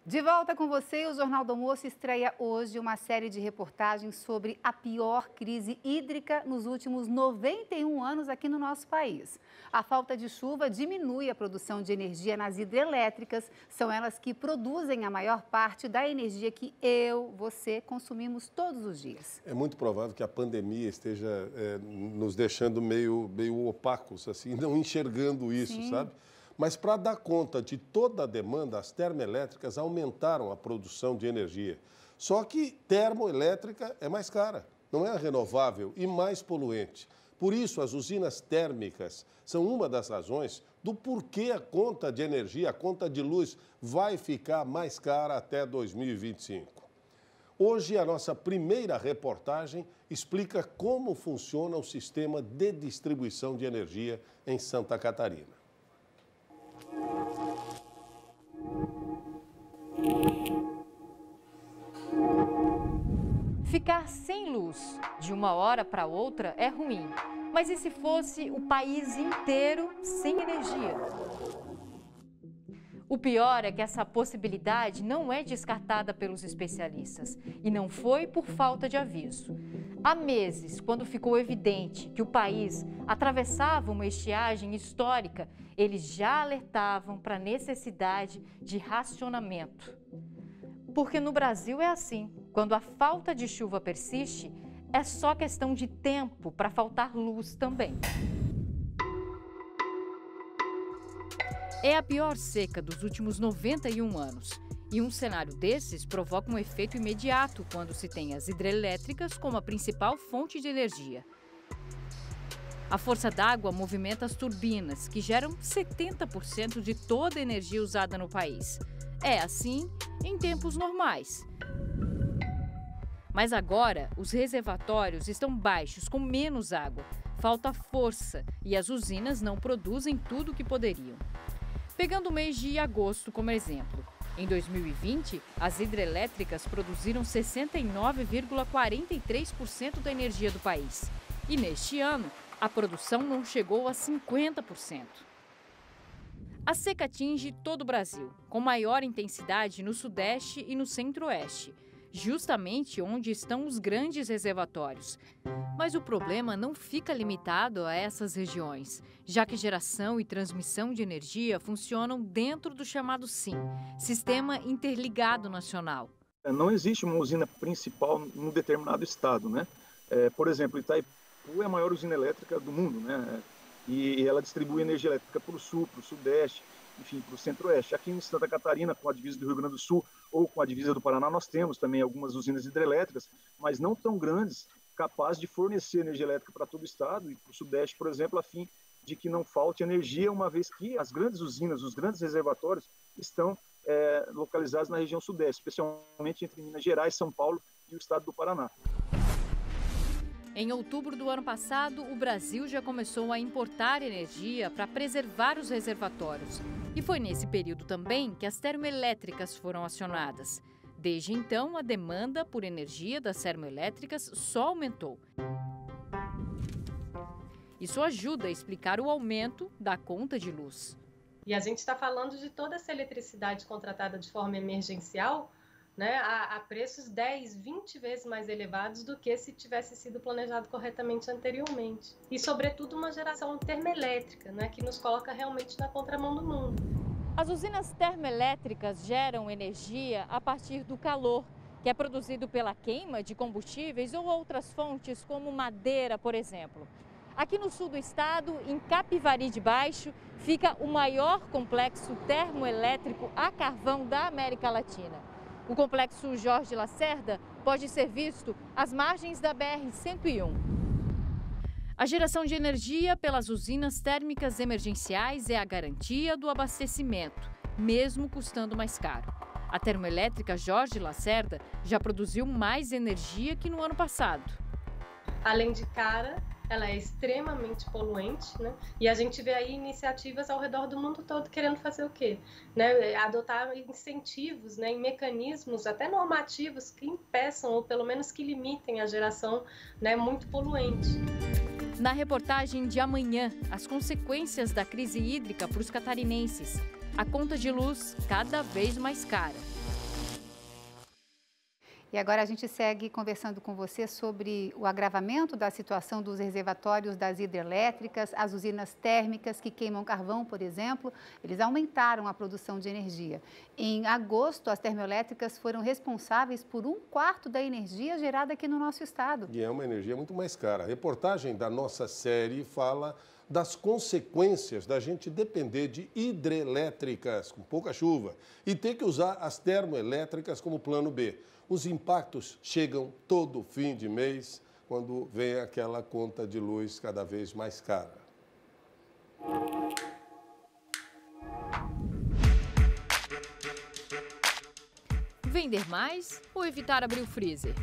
De volta com você, o Jornal do Almoço estreia hoje uma série de reportagens sobre a pior crise hídrica nos últimos 91 anos aqui no nosso país. A falta de chuva diminui a produção de energia nas hidrelétricas. São elas que produzem a maior parte da energia que você consumimos todos os dias. É muito provável que a pandemia esteja nos deixando meio opacos, assim, não enxergando isso, Sim. sabe? Mas para dar conta de toda a demanda, as termoelétricas aumentaram a produção de energia. Só que termoelétrica é mais cara, não é renovável e mais poluente. Por isso, as usinas térmicas são uma das razões do porquê a conta de energia, a conta de luz, vai ficar mais cara até 2025. Hoje, a nossa primeira reportagem explica como funciona o sistema de distribuição de energia em Santa Catarina. Ficar sem luz de uma hora para outra é ruim, mas e se fosse o país inteiro sem energia? O pior é que essa possibilidade não é descartada pelos especialistas e não foi por falta de aviso. Há meses, quando ficou evidente que o país atravessava uma estiagem histórica, eles já alertavam para a necessidade de racionamento. Porque no Brasil é assim, quando a falta de chuva persiste, é só questão de tempo para faltar luz também. É a pior seca dos últimos 91 anos. E um cenário desses provoca um efeito imediato quando se tem as hidrelétricas como a principal fonte de energia. A força d'água movimenta as turbinas, que geram 70% de toda a energia usada no país. É assim em tempos normais. Mas agora, os reservatórios estão baixos, com menos água. Falta força e as usinas não produzem tudo o que poderiam. Pegando o mês de agosto como exemplo. Em 2020, as hidrelétricas produziram 69,43% da energia do país. E neste ano, a produção não chegou a 50%. A seca atinge todo o Brasil, com maior intensidade no Sudeste e no Centro-Oeste, justamente onde estão os grandes reservatórios. Mas o problema não fica limitado a essas regiões, já que geração e transmissão de energia funcionam dentro do chamado SIN, Sistema Interligado Nacional. Não existe uma usina principal num determinado estado, né? Por exemplo, Itaipu é a maior usina elétrica do mundo, né? E ela distribui energia elétrica para o sul, para o sudeste, enfim, para o centro-oeste. Aqui em Santa Catarina, com a divisa do Rio Grande do Sul ou com a divisa do Paraná, nós temos também algumas usinas hidrelétricas, mas não tão grandes, capazes de fornecer energia elétrica para todo o estado e para o sudeste, por exemplo, a fim de que não falte energia, uma vez que as grandes usinas, os grandes reservatórios estão localizados na região sudeste, especialmente entre Minas Gerais, São Paulo e o estado do Paraná. Em outubro do ano passado, o Brasil já começou a importar energia para preservar os reservatórios. E foi nesse período também que as termoelétricas foram acionadas. Desde então, a demanda por energia das termoelétricas só aumentou. Isso ajuda a explicar o aumento da conta de luz. E a gente está falando de toda essa eletricidade contratada de forma emergencial, né, a preços 10, 20 vezes mais elevados do que se tivesse sido planejado corretamente anteriormente. E, sobretudo, uma geração termoelétrica, né, que nos coloca realmente na contramão do mundo. As usinas termoelétricas geram energia a partir do calor, que é produzido pela queima de combustíveis ou outras fontes, como madeira, por exemplo. Aqui no sul do estado, em Capivari de Baixo, fica o maior complexo termoelétrico a carvão da América Latina. O complexo Jorge Lacerda pode ser visto às margens da BR-101. A geração de energia pelas usinas térmicas emergenciais é a garantia do abastecimento, mesmo custando mais caro. A termoelétrica Jorge Lacerda já produziu mais energia que no ano passado. Além de cara, ela é extremamente poluente, né? E a gente vê aí iniciativas ao redor do mundo todo querendo fazer o quê? Né? Adotar incentivos, né, em mecanismos até normativos que impeçam ou pelo menos que limitem a geração, né, muito poluente. Na reportagem de amanhã, as consequências da crise hídrica para os catarinenses. A conta de luz cada vez mais cara. E agora a gente segue conversando com você sobre o agravamento da situação dos reservatórios das hidrelétricas, as usinas térmicas que queimam carvão, por exemplo, eles aumentaram a produção de energia. Em agosto, as termoelétricas foram responsáveis por 1/4 da energia gerada aqui no nosso estado. E é uma energia muito mais cara. A reportagem da nossa série fala das consequências da gente depender de hidrelétricas com pouca chuva e ter que usar as termoelétricas como plano B. Os impactos chegam todo fim de mês, quando vem aquela conta de luz cada vez mais cara. Vender mais ou evitar abrir o freezer?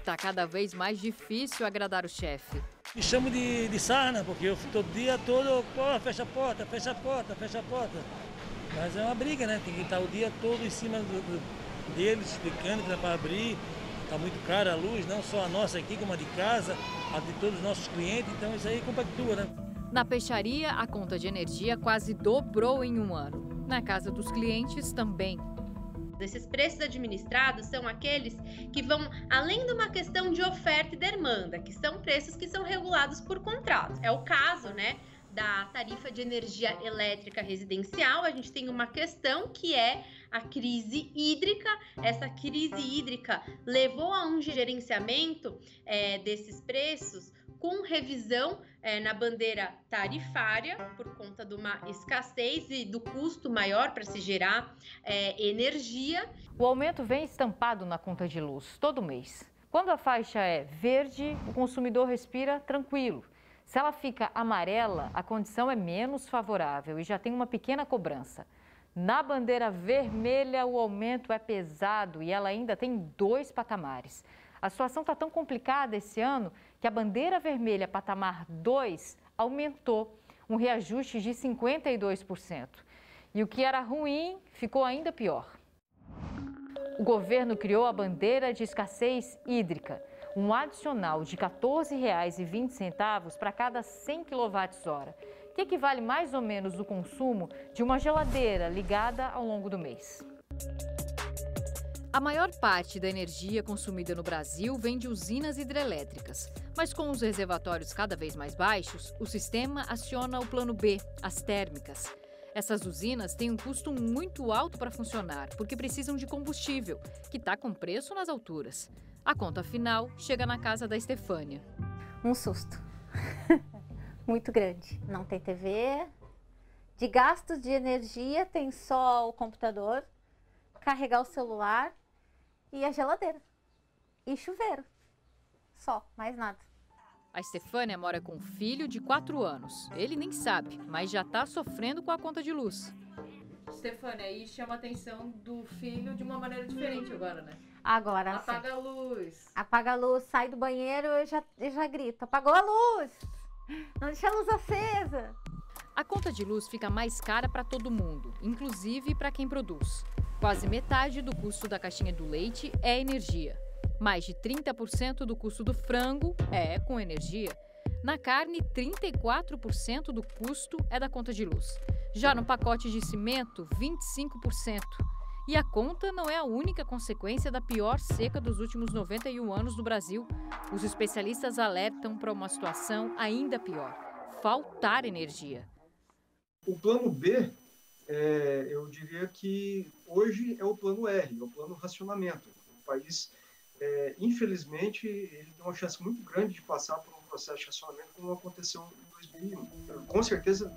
Tá cada vez mais difícil agradar o chefe. Me chamo de sarna, porque eu todo dia todo, fecha a porta, fecha a porta, fecha a porta. Mas é uma briga, né? Tem que estar o dia todo em cima deles, explicando que dá para abrir. Está muito cara a luz, não só a nossa aqui, como a de casa, a de todos os nossos clientes, então isso aí compactua, né? Na peixaria, a conta de energia quase dobrou em um ano. Na casa dos clientes, também. Esses preços administrados são aqueles que vão além de uma questão de oferta e demanda, que são preços que são regulados por contrato. É o caso, né, da tarifa de energia elétrica residencial. A gente tem uma questão que é a crise hídrica. Essa crise hídrica levou a um gerenciamento desses preços com revisão na bandeira tarifária, por conta de uma escassez e do custo maior para se gerar energia. O aumento vem estampado na conta de luz todo mês. Quando a faixa é verde, o consumidor respira tranquilo. Se ela fica amarela, a condição é menos favorável e já tem uma pequena cobrança. Na bandeira vermelha, o aumento é pesado e ela ainda tem 2 patamares. A situação está tão complicada esse ano que a bandeira vermelha patamar 2 aumentou, um reajuste de 52%. E o que era ruim ficou ainda pior. O governo criou a bandeira de escassez hídrica, um adicional de R$ 14,20 para cada 100 kWh, que equivale mais ou menos do consumo de uma geladeira ligada ao longo do mês. A maior parte da energia consumida no Brasil vem de usinas hidrelétricas. Mas com os reservatórios cada vez mais baixos, o sistema aciona o plano B, as térmicas. Essas usinas têm um custo muito alto para funcionar, porque precisam de combustível, que está com preço nas alturas. A conta final chega na casa da Estefânia. Um susto. Muito grande. Não tem TV. De gastos de energia tem só o computador, carregar o celular e a geladeira. E chuveiro. Só, mais nada. A Estefânia mora com um filho de 4 anos. Ele nem sabe, mas já está sofrendo com a conta de luz. Estefânia, aí chama a atenção do filho de uma maneira diferente agora, né? Agora apaga a luz. Apaga a luz, sai do banheiro e já grito. Apagou a luz! Não deixa a luz acesa! A conta de luz fica mais cara para todo mundo, inclusive para quem produz. Quase metade do custo da caixinha do leite é energia. Mais de 30% do custo do frango é com energia. Na carne, 34% do custo é da conta de luz. Já no pacote de cimento, 25%. E a conta não é a única consequência da pior seca dos últimos 91 anos no Brasil. Os especialistas alertam para uma situação ainda pior: faltar energia. O plano B, eu diria que hoje é o plano R, é o plano racionamento. O país, infelizmente, ele tem uma chance muito grande de passar por um processo de racionamento como aconteceu em 2001. Com certeza,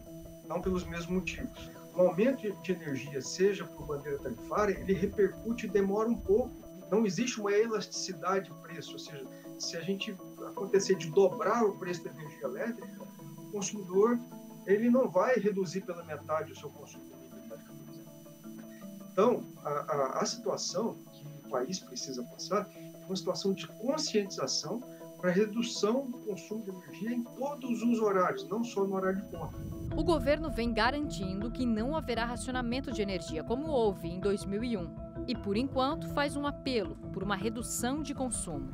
não pelos mesmos motivos. O aumento de energia, seja por bandeira tarifária, ele repercute e demora um pouco. Não existe uma elasticidade de preço, ou seja, se a gente acontecer de dobrar o preço da energia elétrica, o consumidor ele não vai reduzir pela metade o seu consumo de energia elétrica, por exemplo. Então, a situação que o país precisa passar é uma situação de conscientização para redução do consumo de energia em todos os horários, não só no horário de ponta. O governo vem garantindo que não haverá racionamento de energia, como houve em 2001. E, por enquanto, faz um apelo por uma redução de consumo.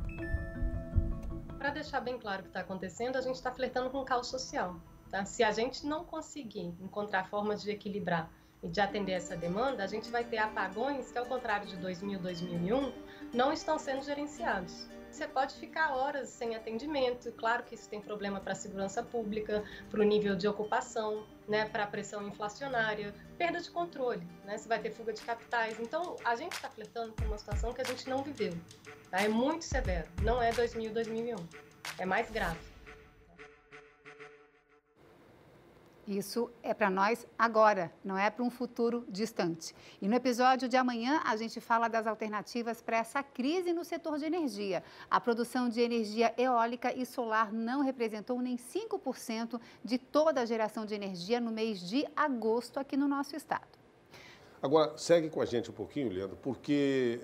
Para deixar bem claro o que está acontecendo, a gente está flertando com o caos social. Tá? Se a gente não conseguir encontrar formas de equilibrar de atender essa demanda, a gente vai ter apagões que, ao contrário de 2000, 2001, não estão sendo gerenciados. Você pode ficar horas sem atendimento, claro que isso tem problema para a segurança pública, para o nível de ocupação, né, para a pressão inflacionária, perda de controle, né, você vai ter fuga de capitais. Então, a gente está flertando com uma situação que a gente não viveu. Tá? É muito severo, não é 2000, 2001, é mais grave. Isso é para nós agora, não é para um futuro distante. E no episódio de amanhã, a gente fala das alternativas para essa crise no setor de energia. A produção de energia eólica e solar não representou nem 5% de toda a geração de energia no mês de agosto aqui no nosso estado. Agora, segue com a gente um pouquinho, Leandro, porque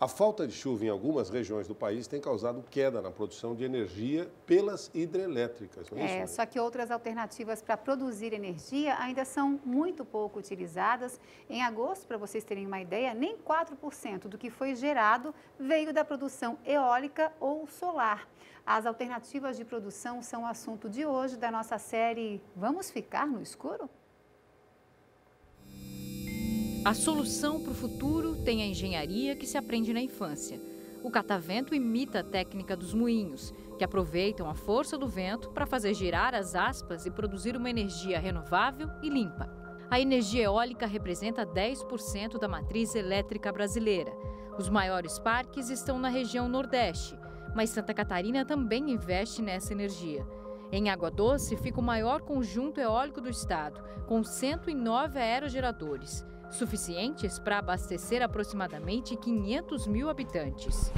a falta de chuva em algumas regiões do país tem causado queda na produção de energia pelas hidrelétricas, não é isso? Só que outras alternativas para produzir energia ainda são muito pouco utilizadas. Em agosto, para vocês terem uma ideia, nem 4% do que foi gerado veio da produção eólica ou solar. As alternativas de produção são o assunto de hoje da nossa série Vamos Ficar no Escuro? A solução para o futuro tem a engenharia que se aprende na infância. O catavento imita a técnica dos moinhos, que aproveitam a força do vento para fazer girar as aspas e produzir uma energia renovável e limpa. A energia eólica representa 10% da matriz elétrica brasileira. Os maiores parques estão na região Nordeste, mas Santa Catarina também investe nessa energia. Em Água Doce fica o maior conjunto eólico do estado, com 109 aerogeradores, suficientes para abastecer aproximadamente 500 mil habitantes.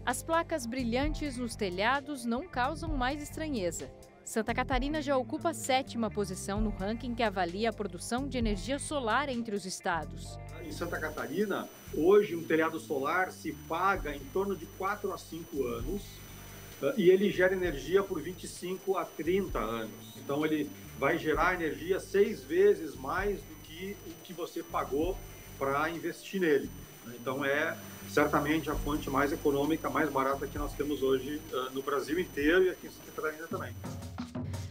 As placas brilhantes nos telhados não causam mais estranheza. Santa Catarina já ocupa a 7ª posição no ranking que avalia a produção de energia solar entre os estados. Em Santa Catarina, hoje um telhado solar se paga em torno de 4 a 5 anos e ele gera energia por 25 a 30 anos. Então ele vai gerar energia 6 vezes mais do que o que você pagou para investir nele. Então é certamente a fonte mais econômica, mais barata que nós temos hoje no Brasil inteiro e aqui em Santa Catarina também.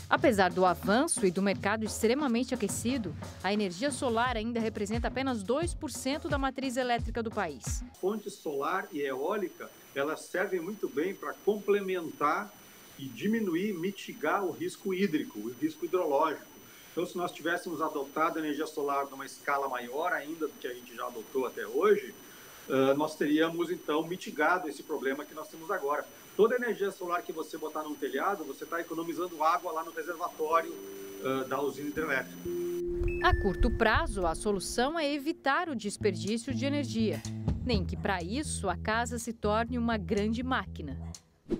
Apesar do avanço e do mercado extremamente aquecido, a energia solar ainda representa apenas 2% da matriz elétrica do país. Fonte solar e eólica, elas servem muito bem para complementar e diminuir, mitigar o risco hídrico, o risco hidrológico. Então, se nós tivéssemos adotado a energia solar numa escala maior ainda do que a gente já adotou até hoje, nós teríamos, então, mitigado esse problema que nós temos agora. Toda a energia solar que você botar num telhado, você está economizando água lá no reservatório da usina hidrelétrica. A curto prazo, a solução é evitar o desperdício de energia. Nem que, para isso, a casa se torne uma grande máquina.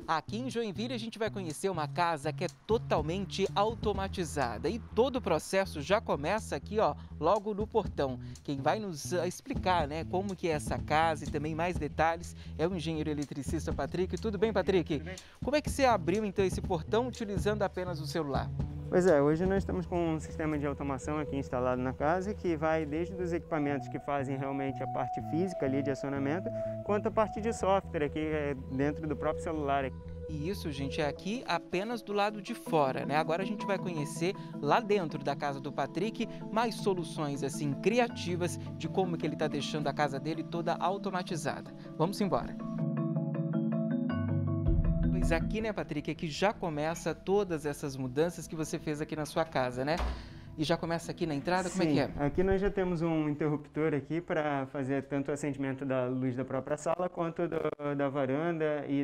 Aqui em Joinville a gente vai conhecer uma casa que é totalmente automatizada e todo o processo já começa aqui, ó, logo no portão. Quem vai nos explicar, né, como que é essa casa e também mais detalhes é o engenheiro eletricista Patrick. Tudo bem, Patrick? Tudo bem. Como é que você abriu então esse portão utilizando apenas o celular? Pois é, hoje nós estamos com um sistema de automação aqui instalado na casa que vai desde os equipamentos que fazem realmente a parte física ali de acionamento, quanto a parte de software aqui dentro do próprio celular. E isso, gente, é aqui apenas do lado de fora, né? Agora a gente vai conhecer lá dentro da casa do Patrick mais soluções assim criativas de como que ele está deixando a casa dele toda automatizada. Vamos embora. Aqui, né, Patrick, é que já começa todas essas mudanças que você fez aqui na sua casa, né? E já começa aqui na entrada, como é que é? Aqui nós já temos um interruptor aqui para fazer tanto o acendimento da luz da própria sala quanto da varanda e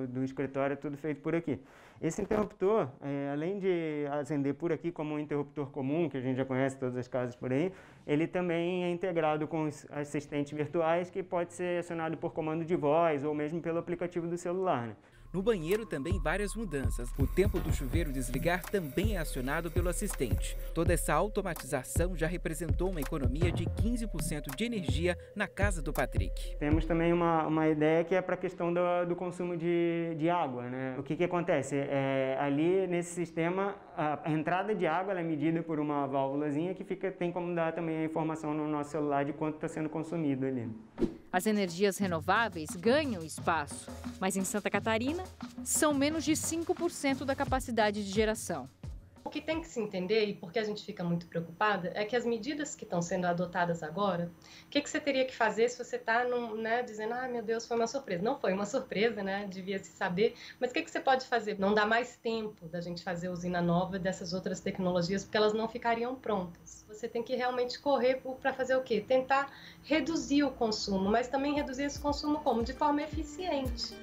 do escritório, tudo feito por aqui. Esse interruptor, além de acender por aqui como um interruptor comum, que a gente já conhece todas as casas por aí, ele também é integrado com os assistentes virtuais que pode ser acionado por comando de voz ou mesmo pelo aplicativo do celular, né? No banheiro também várias mudanças. O tempo do chuveiro desligar também é acionado pelo assistente. Toda essa automatização já representou uma economia de 15% de energia na casa do Patrick. Temos também uma ideia que é para a questão do consumo de água, né? O que acontece? Ali nesse sistema, a entrada de água ela é medida por uma válvulazinha que tem como dar também a informação no nosso celular de quanto está sendo consumido ali. As energias renováveis ganham espaço, mas em Santa Catarina são menos de 5% da capacidade de geração. O que tem que se entender, e porque a gente fica muito preocupada, é que as medidas que estão sendo adotadas agora, o que você teria que fazer se você está dizendo, meu Deus, foi uma surpresa. Não foi uma surpresa, né? Devia se saber. Mas o que você pode fazer? Não dá mais tempo da gente fazer usina nova dessas outras tecnologias, porque elas não ficariam prontas. Você tem que realmente correr para fazer o quê? Tentar reduzir o consumo, mas também reduzir esse consumo como? De forma eficiente.